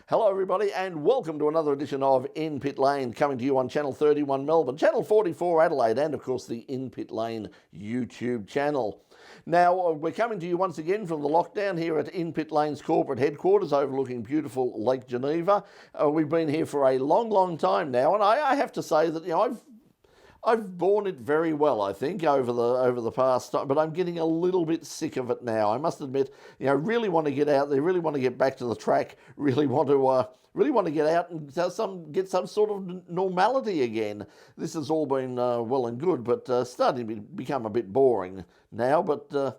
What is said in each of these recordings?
Hello everybody and welcome to another edition of In Pit Lane, coming to you on Channel 31 Melbourne, Channel 44 Adelaide and of course the In Pit Lane YouTube channel. Now we're coming to you once again from the lockdown here at In Pit Lane's corporate headquarters overlooking beautiful Lake Geneva. We've been here for a long time now, and I have to say that I've borne it very well, I think, over the past time, but I'm getting a little bit sick of it now. I must admit, really want to get out there, really want to get back to the track, really want to get out and get some sort of normality again. This has all been well and good, but starting to become a bit boring now. But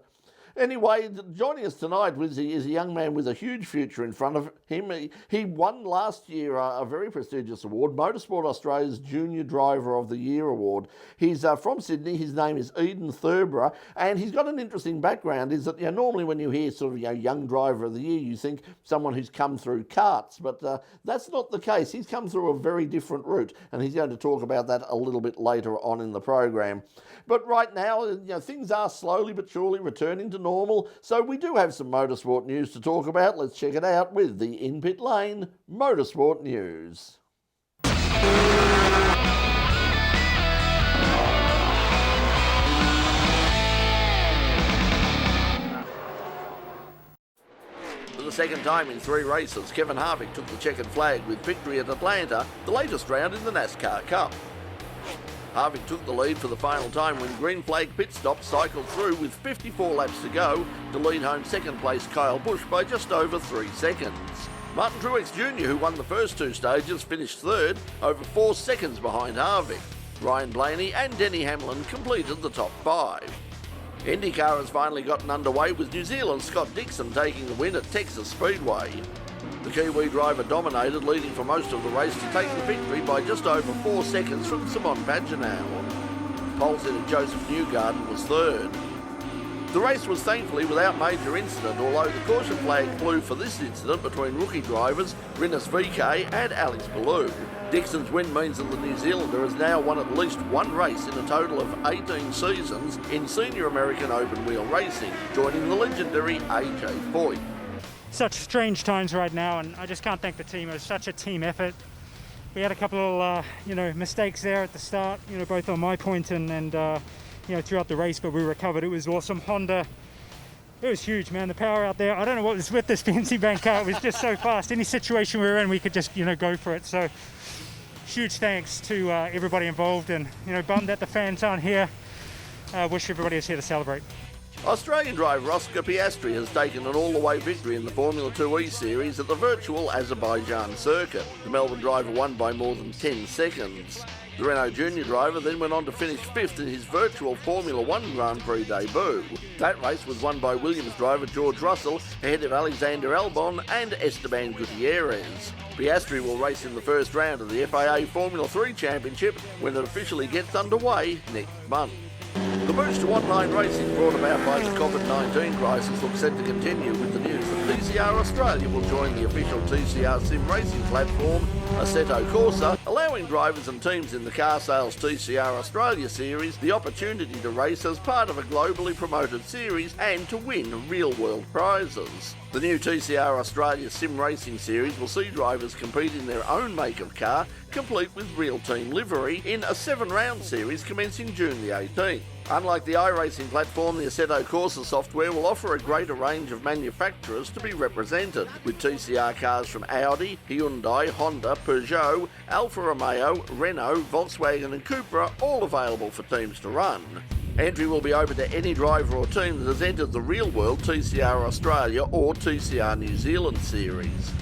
anyway, joining us tonight is a young man with a huge future in front of him. He won last year a very prestigious award, Motorsport Australia's Junior Driver of the Year award. He's from Sydney. His name is Edan Thornburrow, and he's got an interesting background. Is that normally when you hear sort of young driver of the year, you think someone who's come through karts, but that's not the case. He's come through a very different route, and he's going to talk about that a little bit later on in the program. But right now, things are slowly but surely returning to normal, so we do have some motorsport news to talk about. Let's check it out with the In Pit Lane Motorsport News. For the second time in 3 races, Kevin Harvick took the checkered flag with victory at Atlanta, the latest round in the NASCAR Cup. Harvick took the lead for the final time when green flag pit stop cycled through with 54 laps to go to lead home second place Kyle Busch by just over 3 seconds. Martin Truex Jr., who won the first 2 stages, finished third, over 4 seconds behind Harvick. Ryan Blaney and Denny Hamlin completed the top 5. IndyCar has finally gotten underway with New Zealand's Scott Dixon taking the win at Texas Speedway. The Kiwi driver dominated, leading for most of the race to take the victory by just over 4 seconds from Simon Pagenaud. Pole sitter Joseph Newgarden was third. The race was thankfully without major incident, although the caution flag flew for this incident between rookie drivers Rinus VeeKay and Alex Palou. Dixon's win means that the New Zealander has now won at least 1 race in a total of 18 seasons in senior American open wheel racing, joining the legendary AJ Foyt. Such strange times right now, and I just can't thank the team. It was such a team effort. We had a couple of mistakes there at the start, both on my point and throughout the race, but we recovered. It was awesome. Honda, it was huge, man. The power out there. I don't know what was with this fancy bank car. It was just so fast. Any situation we were in, we could just go for it. So huge thanks to everybody involved, and bummed that the fans aren't here. Wish everybody was here to celebrate. Australian driver Oscar Piastri has taken an all-the-way victory in the Formula 2E series at the virtual Azerbaijan circuit. The Melbourne driver won by more than 10 seconds. The Renault Junior driver then went on to finish 5th in his virtual Formula 1 Grand Prix debut. That race was won by Williams driver George Russell ahead of Alexander Albon and Esteban Gutierrez. Piastri will race in the first round of the FIA Formula 3 Championship when it officially gets underway next month. The boost to online racing brought about by the COVID-19 crisis looks set to continue with the news that TCR Australia will join the official TCR sim racing platform, Assetto Corsa, allowing drivers and teams in the car sales TCR Australia series the opportunity to race as part of a globally promoted series and to win real-world prizes. The new TCR Australia Sim Racing Series will see drivers compete in their own make of car, complete with real team livery, in a 7-round series commencing June the 18th. Unlike the iRacing platform, the Assetto Corsa software will offer a greater range of manufacturers to be represented, with TCR cars from Audi, Hyundai, Honda, Peugeot, Alfa Romeo, Renault, Volkswagen and Cupra all available for teams to run. Entry will be open to any driver or team that has entered the real-world TCR Australia or TCR New Zealand series.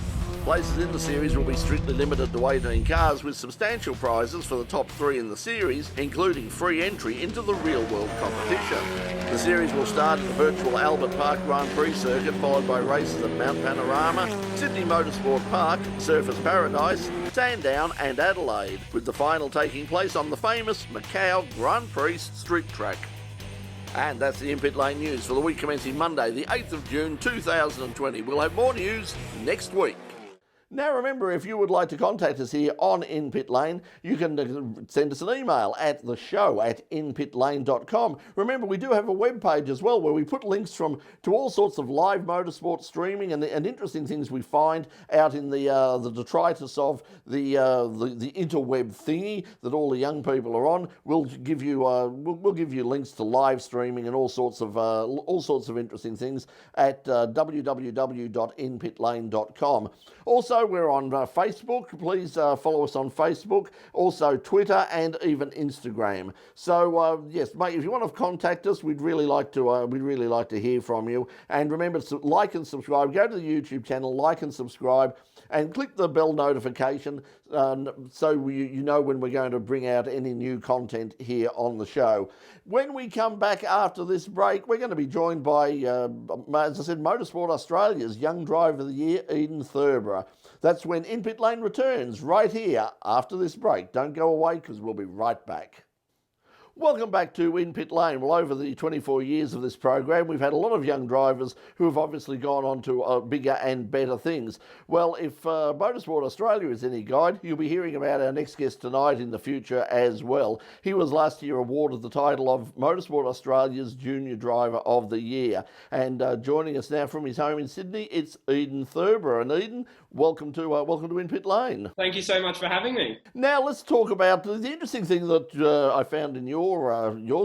Places in the series will be strictly limited to 18 cars with substantial prizes for the top 3 in the series, including free entry into the real-world competition. The series will start at the virtual Albert Park Grand Prix circuit, followed by races at Mount Panorama, Sydney Motorsport Park, Surfers Paradise, Sandown and Adelaide, with the final taking place on the famous Macau Grand Prix street track. And that's the In Pit Lane news for the week commencing Monday, the 8th of June 2020. We'll have more news next week. Now remember, if you would like to contact us here on In Pit Lane, you can send us an email at theshow@inpitlane.com. Remember, we do have a webpage as well where we put links to all sorts of live motorsport streaming and interesting things we find out in the detritus of the interweb thingy that all the young people are on. We'll give you links to live streaming and all sorts of interesting things at www.inpitlane.com. Also, we're on Facebook. Please follow us on Facebook. Also, Twitter and even Instagram. So yes, mate, if you want to contact us, we'd really like to hear from you. And remember to like and subscribe. Go to the YouTube channel, like and subscribe, and click the bell notification so you know when we're going to bring out any new content here on the show. When we come back after this break, we're going to be joined by, as I said, Motorsport Australia's Young Driver of the Year, Edan Thornburrow. That's when In Pit Lane returns right here after this break. Don't go away because we'll be right back. Welcome back to In Pit Lane. Well, over the 24 years of this program, we've had a lot of young drivers who have obviously gone on to bigger and better things. Well, if Motorsport Australia is any guide, you'll be hearing about our next guest tonight in the future as well. He was last year awarded the title of Motorsport Australia's Junior Driver of the Year. And joining us now from his home in Sydney, it's Edan Thornburrow. And Edan, welcome to In Pit Lane. Thank you so much for having me. Now let's talk about the interesting thing that I found in your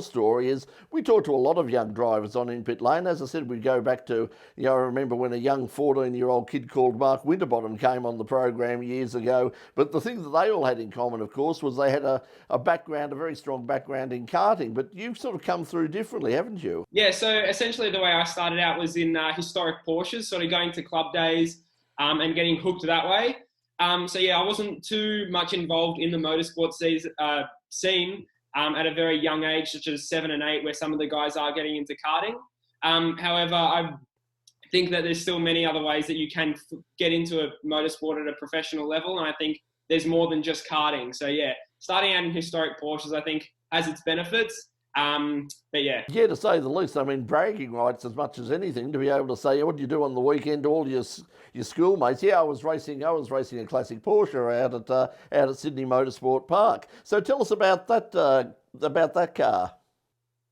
story is we talked to a lot of young drivers on In Pit Lane. As I said, we go back to, I remember when a young 14-year-old kid called Mark Winterbottom came on the program years ago. But the thing that they all had in common, of course, was they had a very strong background in karting. But you've sort of come through differently, haven't you? Yeah, so essentially the way I started out was in historic Porsches, sort of going to club days and getting hooked that way. So yeah, I wasn't too much involved in the motorsport scene at a very young age, such as 7 and 8, where some of the guys are getting into karting. However, I think that there's still many other ways that you can get into a motorsport at a professional level, and I think there's more than just karting. So yeah, starting out in historic Porsches, I think, has its benefits. But yeah. Yeah, to say the least. I mean, bragging rights as much as anything, to be able to say, what do you do on the weekend to all your schoolmates? Yeah, I was racing a classic Porsche out at Sydney Motorsport Park. So tell us about that car.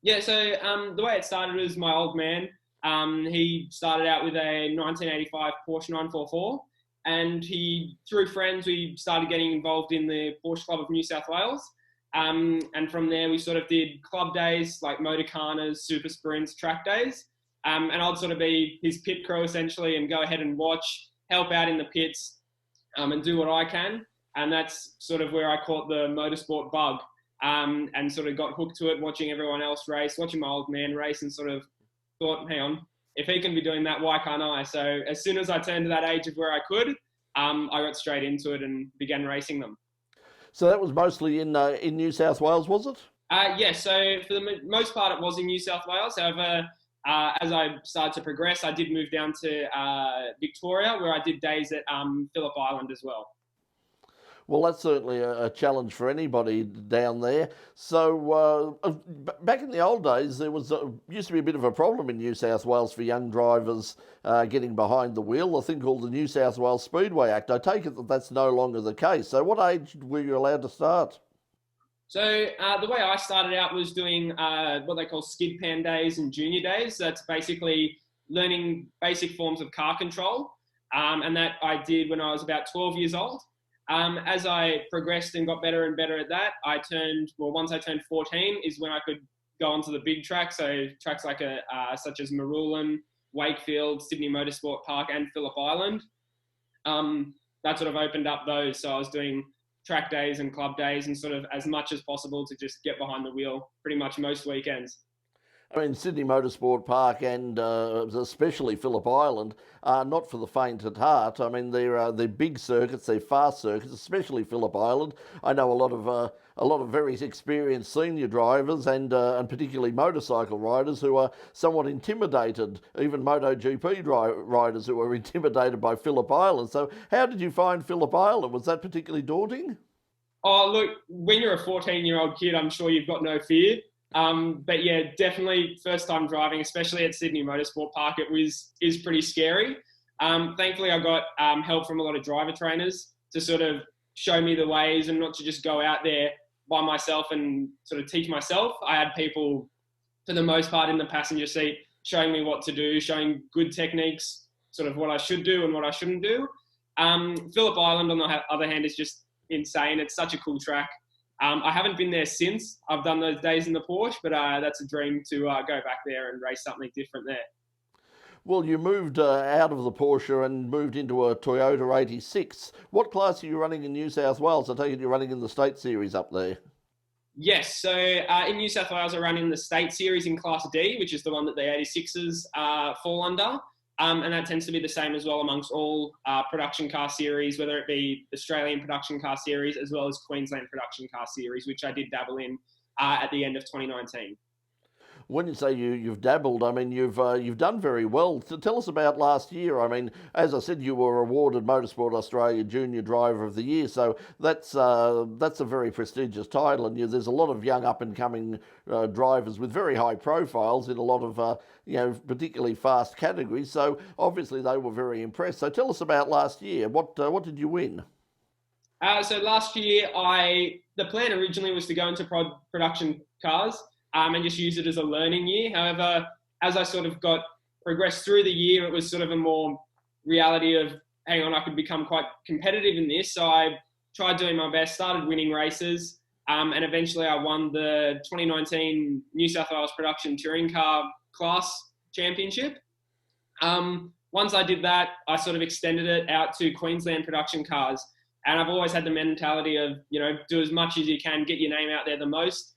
Yeah, so the way it started was my old man. He started out with a 1985 Porsche 944, and through friends, we started getting involved in the Porsche Club of New South Wales. And from there, we sort of did club days like Motorcanas, Super Sprints, track days. And I'd sort of be his pit crew essentially and go ahead and watch, help out in the pits, and do what I can. And that's sort of where I caught the motorsport bug, and sort of got hooked to it, watching everyone else race, watching my old man race, and sort of thought, hang on, if he can be doing that, why can't I? So as soon as I turned to that age of where I could, I got straight into it and began racing them. So that was mostly in New South Wales, was it? Yeah, so for the most part it was in New South Wales. However, as I started to progress, I did move down to Victoria, where I did days at Phillip Island as well. Well, that's certainly a challenge for anybody down there. So back in the old days, there used to be a bit of a problem in New South Wales for young drivers getting behind the wheel, a thing called the New South Wales Speedway Act. I take it that that's no longer the case. So what age were you allowed to start? So the way I started out was doing what they call skid pan days and junior days. That's basically learning basic forms of car control. And that I did when I was about 12 years old. As I progressed and got better and better at that, once I turned 14 is when I could go onto the big tracks. So tracks like such as Marulan, Wakefield, Sydney Motorsport Park and Phillip Island. That sort of opened up those. So I was doing track days and club days and sort of as much as possible to just get behind the wheel pretty much most weekends. I mean, Sydney Motorsport Park and especially Phillip Island are not for the faint at heart. I mean, they're big circuits, they're fast circuits, especially Phillip Island. I know a lot of very experienced senior drivers and particularly motorcycle riders who are somewhat intimidated, even MotoGP riders who are intimidated by Phillip Island. So how did you find Phillip Island? Was that particularly daunting? Oh, look, when you're a 14-year-old kid, I'm sure you've got no fear. But yeah, definitely first time driving, especially at Sydney Motorsport Park, is pretty scary. Thankfully, I got help from a lot of driver trainers to sort of show me the ways and not to just go out there by myself and sort of teach myself. I had people, for the most part, in the passenger seat showing me what to do, showing good techniques, sort of what I should do and what I shouldn't do. Phillip Island, on the other hand, is just insane. It's such a cool track. I haven't been there since. I've done those days in the Porsche, but that's a dream to go back there and race something different there. Well, you moved out of the Porsche and moved into a Toyota 86. What class are you running in New South Wales? I take it you're running in the State Series up there. Yes, so in New South Wales, I run in the State Series in Class D, which is the one that the 86s fall under. And that tends to be the same as well amongst all production car series, whether it be Australian production car series as well as Queensland production car series, which I did dabble in at the end of 2019. When you say you've dabbled, I mean, you've done very well. Tell us about last year. I mean, as I said, you were awarded Motorsport Australia Junior Driver of the Year, so that's a very prestigious title. And there's a lot of young up-and-coming drivers with very high profiles in a lot of particularly fast categories. So obviously they were very impressed. So tell us about last year. What did you win? So last year, the plan originally was to go into production cars. And just use it as a learning year. However, as I sort of progressed through the year, it was sort of a more reality of, hang on, I could become quite competitive in this. So I tried doing my best, started winning races, and eventually I won the 2019 New South Wales Production Touring Car Class Championship. Once I did that, I sort of extended it out to Queensland production cars. And I've always had the mentality of, do as much as you can, get your name out there the most.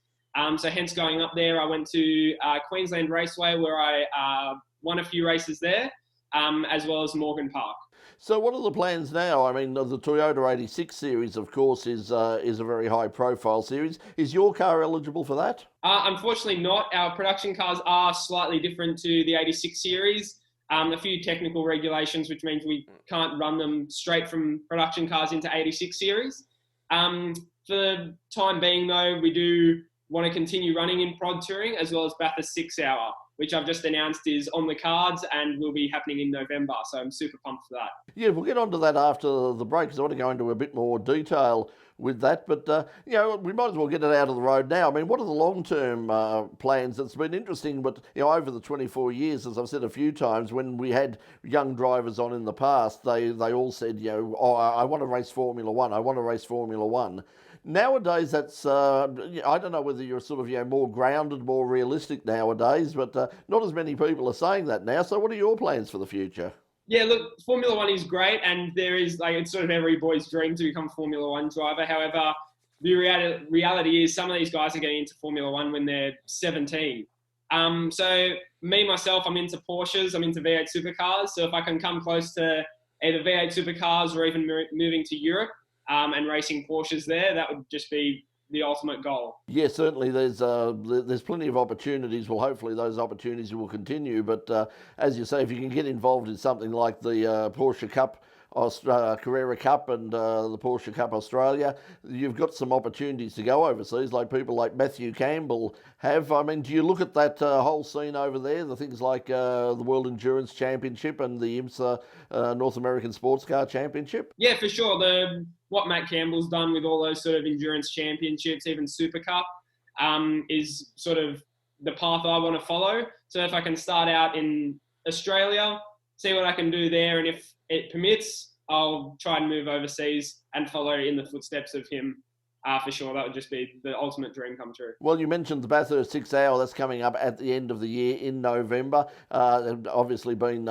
So hence going up there, I went to Queensland Raceway where I won a few races there, as well as Morgan Park. So what are the plans now? I mean, the Toyota 86 series, of course, is a very high-profile series. Is your car eligible for that? Unfortunately not. Our production cars are slightly different to the 86 series. A few technical regulations, which means we can't run them straight from production cars into 86 series. For the time being, though, we do want to continue running in prod touring as well as Bathurst 6 Hour, which I've just announced is on the cards and will be happening in November. So I'm super pumped for that. Yeah, we'll get on to that after the break because I want to go into a bit more detail with that. But, we might as well get it out of the road now. I mean, what are the long-term plans? It's been interesting, but, over the 24 years, as I've said a few times, when we had young drivers on in the past, they all said, I want to race Formula One. I want to race Formula One. Nowadays, that's, I don't know whether you're sort of, more grounded, more realistic nowadays, but not as many people are saying that now. So what are your plans for the future? Yeah, look, Formula One is great, and there is, it's sort of every boy's dream to become a Formula One driver. However, the reality is some of these guys are getting into Formula One when they're 17. So me, myself, I'm into Porsches, I'm into V8 supercars. So if I can come close to either V8 supercars or even moving to Europe, and racing Porsches there, that would just be the ultimate goal. Yeah, certainly there's plenty of opportunities. Well, hopefully those opportunities will continue. But as you say, if you can get involved in something like the Porsche Cup, Carrera Cup and the Porsche Cup Australia, you've got some opportunities to go overseas like people like Matthew Campbell have. I mean, do you look at that whole scene over there, the things like the World Endurance Championship and the IMSA North American Sports Car Championship? Yeah, for sure. What Matt Campbell's done with all those sort of endurance championships, even Super Cup, is sort of the path I want to follow. So if I can start out in Australia, see what I can do there, and if it permits, I'll try and move overseas and follow in the footsteps of him. For sure, that would just be the ultimate dream come true. Well, you mentioned the Bathurst 6 Hour. That's coming up at the end of the year in November. Obviously been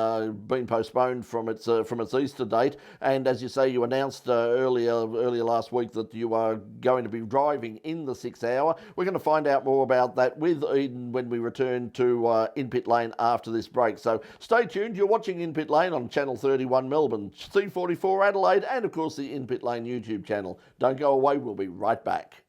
postponed from its Easter date. And as you say, you announced earlier last week that you are going to be driving in the 6 Hour. We're going to find out more about that with Edan when we return to In Pit Lane after this break. So stay tuned. You're watching In Pit Lane on Channel 31 Melbourne, C44 Adelaide, and of course the In Pit Lane YouTube channel. Don't go away. We'll be right back.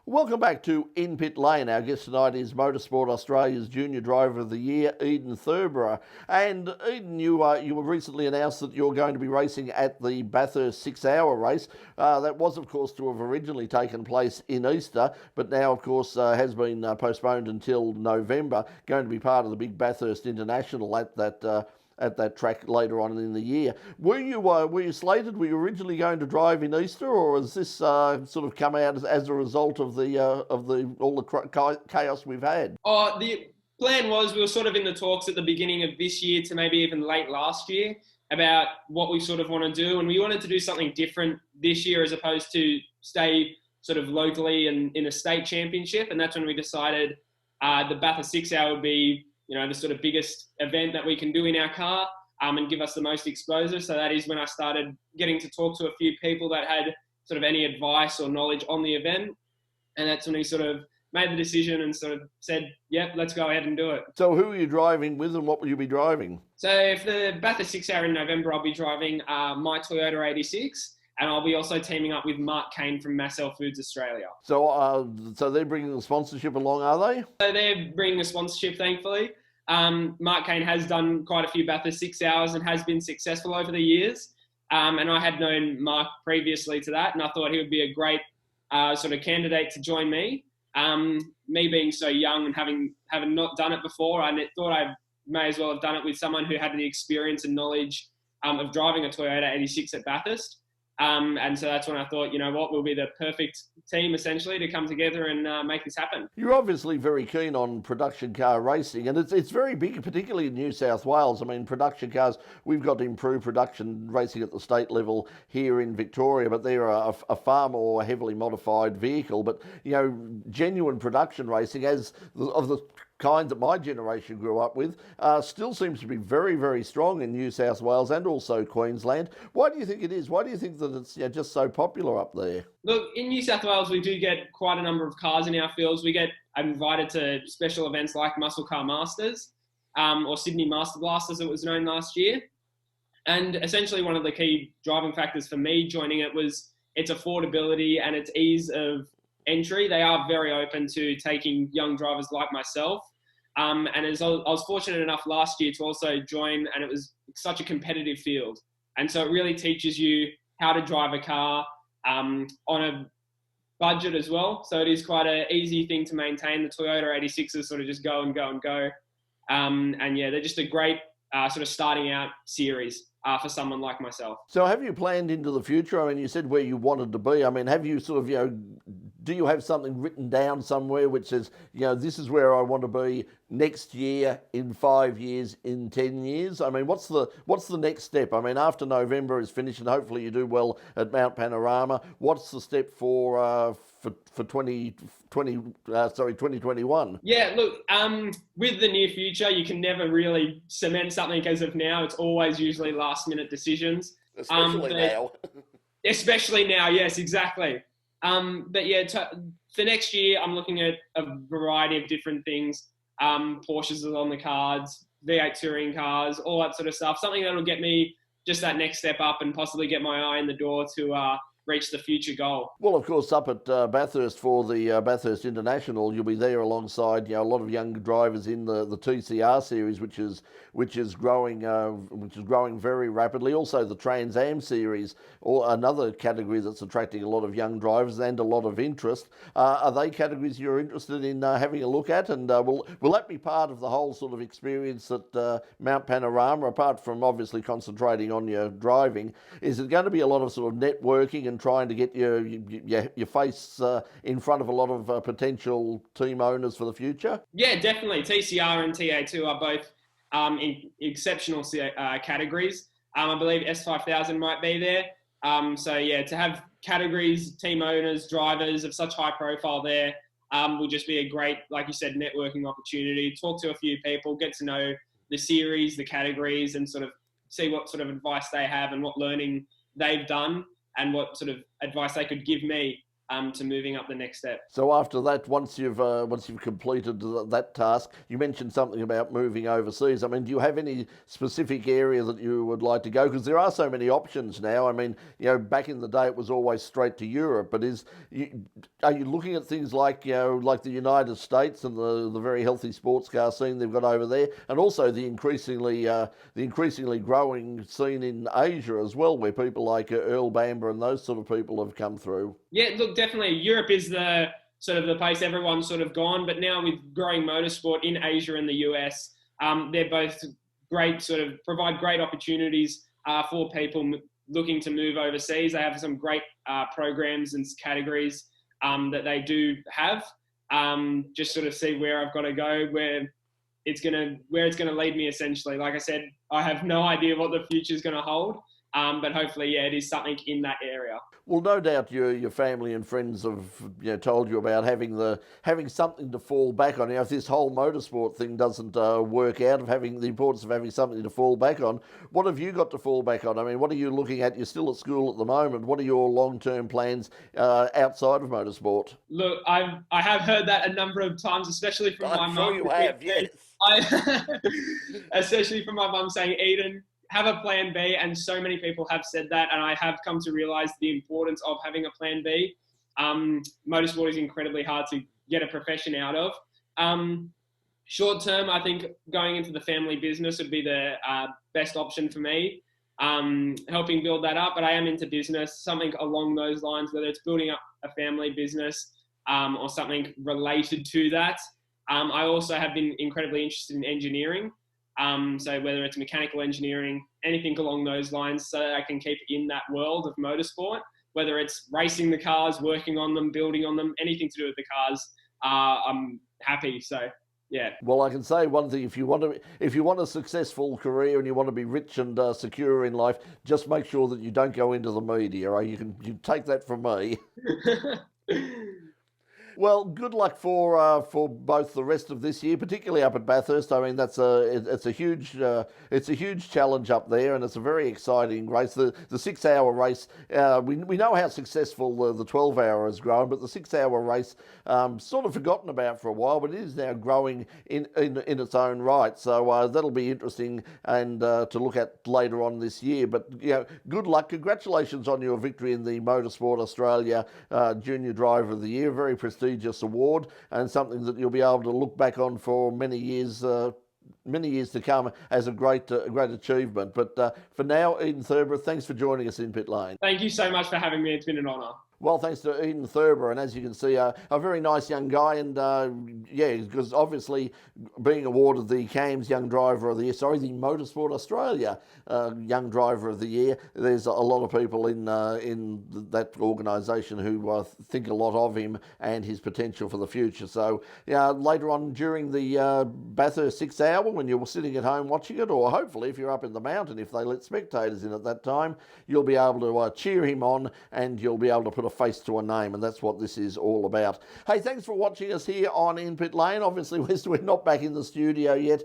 Welcome back to In Pit Lane. Our guest tonight is Motorsport Australia's Junior Driver of the Year, Edan Thornburrow. And Edan, you were recently announced that you're going to be racing at the Bathurst 6 Hour race. That was, of course, to have originally taken place in Easter, but now, of course, has been postponed until November. Going to be part of the big Bathurst International at that at that track later on in the year. Were you slated? Were you originally going to drive in Easter, or has this sort of come out as a result of all the chaos we've had? Oh, the plan was we were sort of in the talks at the beginning of this year to maybe even late last year about what we sort of want to do, and we wanted to do something different this year as opposed to stay sort of locally and in a state championship. And that's when we decided the Bathurst 6 Hour would be, the sort of biggest event that we can do in our car, and give us the most exposure. So that is when I started getting to talk to a few people that had sort of any advice or knowledge on the event. And that's when we sort of made the decision and sort of said, yep, let's go ahead and do it. So who are you driving with, and what will you be driving? So for the Bathurst 6 Hour in November, I'll be driving my Toyota 86. And I'll be also teaming up with Mark Kane from Massell Foods Australia. So they're bringing the sponsorship along, are they? So they're bringing a sponsorship, thankfully. Mark Kane has done quite a few Bathurst 6 Hours and has been successful over the years. And I had known Mark previously to that, and I thought he would be a great sort of candidate to join me. Me being so young and having not done it before, I thought I may as well have done it with someone who had the experience and knowledge of driving a Toyota 86 at Bathurst. And so that's when I thought, we'll be the perfect team essentially to come together and make this happen. You're obviously very keen on production car racing, and it's very big, particularly in New South Wales. I mean, production cars, we've got to improve production racing at the state level here in Victoria, but they're a far more heavily modified vehicle. But, genuine production racing, of the kind that my generation grew up with, still seems to be very, very strong in New South Wales and also Queensland. Why do you think it is? Why do you think that it's just so popular up there? Look, in New South Wales, we do get quite a number of cars in our fields. We get invited to special events like Muscle Car Masters, or Sydney Master Blast as it was known last year. And essentially one of the key driving factors for me joining it was its affordability and its ease of entry. They are very open to taking young drivers like myself. And as I was fortunate enough last year to also join, and it was such a competitive field. And so it really teaches you how to drive a car on a budget as well. So it is quite an easy thing to maintain. The Toyota 86s sort of just go and go and go. And yeah, they're just a great sort of starting out series for someone like myself. So have you planned into the future? I mean, you said where you wanted to be. I mean, have you sort of, do you have something written down somewhere which says, this is where I want to be next year, in 5 years, in 10 years? I mean, what's the next step? I mean, after November is finished and hopefully you do well at Mount Panorama, what's the step for 2021? Yeah, look, with the near future, you can never really cement something as of now. It's always usually last minute decisions. Especially now. Especially now, yes, exactly. But yeah, for next year, I'm looking at a variety of different things. Porsches are on the cards, V8 touring cars, all that sort of stuff. Something that'll get me just that next step up and possibly get my eye in the door to reach the future goal. Well, of course, up at Bathurst for the Bathurst International, you'll be there alongside a lot of young drivers in the TCR series, which is growing very rapidly. Also, the Trans Am series, or another category that's attracting a lot of young drivers and a lot of interest. Are they categories you're interested in having a look at? And will that be part of the whole sort of experience at Mount Panorama, apart from obviously concentrating on your driving? Is it going to be a lot of sort of networking and trying to get your face in front of a lot of potential team owners for the future? Yeah, definitely. TCR and TA2 are both in exceptional categories. I believe S5000 might be there. So yeah, to have categories, team owners, drivers of such high profile there will just be a great, like you said, networking opportunity. Talk to a few people, get to know the series, the categories, and sort of see what sort of advice they have and what learning they've done, and what sort of advice they could give me to moving up the next step. So after that, once you've completed that task, you mentioned something about moving overseas. I mean, do you have any specific area that you would like to go? Because there are so many options now. I mean, back in the day it was always straight to Europe. But are you looking at things like like the United States and the very healthy sports car scene they've got over there, and also the increasingly growing scene in Asia as well, where people like Earl Bamber and those sort of people have come through? Yeah, look, definitely. Europe is the sort of the place everyone's sort of gone, but now with growing motorsport in Asia and the US, they're both provide great opportunities for people looking to move overseas. They have some great programs and categories that they do have. Just sort of see where I've got to go, where it's gonna lead me essentially. Like I said, I have no idea what the future is gonna hold, but hopefully, yeah, it is something in that area. Well, no doubt your family and friends have told you about having something to fall back on. If this whole motorsport thing doesn't work out, of having the importance of having something to fall back on, what have you got to fall back on? I mean, what are you looking at? You're still at school at the moment. What are your long-term plans outside of motorsport? Look, I have heard that a number of times, especially from my mum. I'm sure you have, yes. Especially from my mum saying, Edan, have a plan B, and so many people have said that, and I have come to realise the importance of having a plan B. Motorsport is incredibly hard to get a profession out of. Short term, I think going into the family business would be the best option for me, helping build that up, but I am into business, something along those lines, whether it's building up a family business or something related to that. I also have been incredibly interested in engineering. So whether it's mechanical engineering, anything along those lines, so that I can keep in that world of motorsport, whether it's racing the cars, working on them, building on them, anything to do with the cars, I'm happy. So, yeah. Well, I can say one thing: if you want a successful career and you want to be rich and secure in life, just make sure that you don't go into the media. Right? You take that from me. Well, good luck for both the rest of this year, particularly up at Bathurst. I mean, it's a huge challenge up there, and it's a very exciting race. The 6 hour race, we know how successful the 12 hour has grown, but the 6 hour race sort of forgotten about for a while, but it is now growing in its own right. So that'll be interesting and to look at later on this year. But good luck, congratulations on your victory in the Motorsport Australia Junior Driver of the Year. Very prestigious award, and something that you'll be able to look back on for many years to come as a great achievement. But for now, Edan Thornburrow, thanks for joining us in Pit Lane. Thank you so much for having me. It's been an honour. Well, thanks to Edan Thornburrow, and as you can see, a very nice young guy, and because obviously being awarded the CAMS Young Driver of the Year, the Motorsport Australia Young Driver of the Year, there's a lot of people in that organisation who think a lot of him and his potential for the future. So, later on during the Bathurst 6 hour, when you're sitting at home watching it, or hopefully if you're up in the mountain, if they let spectators in at that time, you'll be able to cheer him on, and you'll be able to put a face to a name, and that's what this is all about. Hey, thanks for watching us here on In Pit Lane. Obviously, we're not back in the studio yet.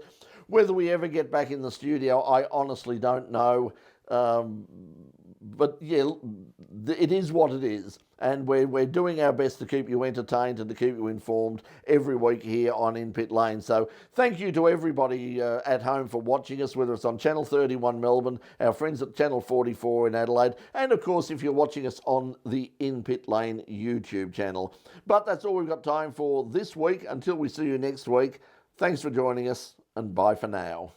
Whether we ever get back in the studio, I honestly don't know. But yeah, it is what it is, and we're doing our best to keep you entertained and to keep you informed every week here on In Pit Lane. So thank you to everybody at home for watching us, whether it's on Channel 31 Melbourne, our friends at Channel 44 in Adelaide, and of course if you're watching us on the In Pit Lane YouTube channel. But that's all we've got time for this week. Until we see you next week, thanks for joining us, and bye for now.